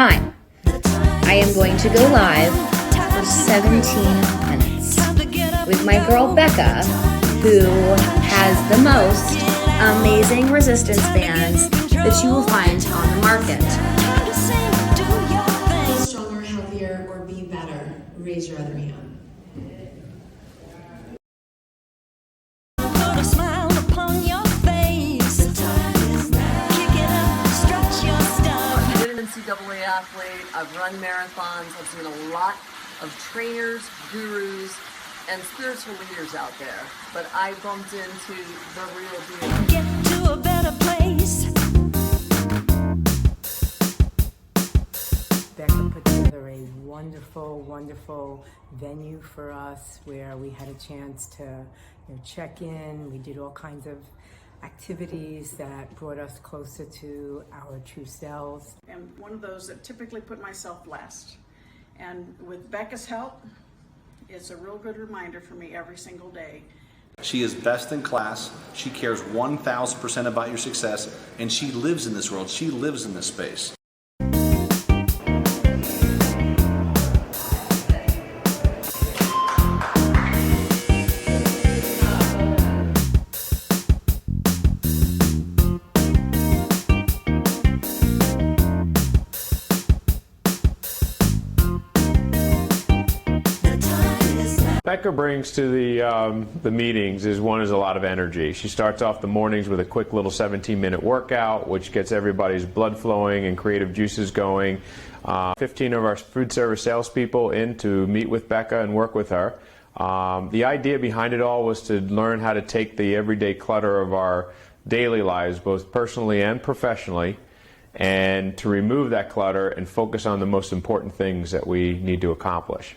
Hi, I am going to go live for 17 minutes with my girl Becca, who has the most amazing resistance bands that you will find on the market. Be stronger, healthier, or be better? Raise your other hand. Put a smile upon your face. Kick it up, stretch your stuff. I've been an NCAA athlete, I've run marathons, I've seen a lot of trainers, gurus, and spiritual leaders out there, but I bumped into the real deal. Get to a better place. Becca put together a wonderful venue for us where we had a chance to check in. We did all kinds of activities that brought us closer to our true selves. I'm one of those that typically put myself last. And with Becca's help, it's a real good reminder for me every single day. She is best in class. She cares 1,000% about your success, and she lives in this world. She lives in this space. Becca brings to the meetings is a lot of energy. She starts off the mornings with a quick little 17-minute workout, which gets everybody's blood flowing and creative juices going. 15 of our food service salespeople in to meet with Becca and work with her. The idea behind it all was to learn how to take the everyday clutter of our daily lives, both personally and professionally, and to remove that clutter and focus on the most important things that we need to accomplish.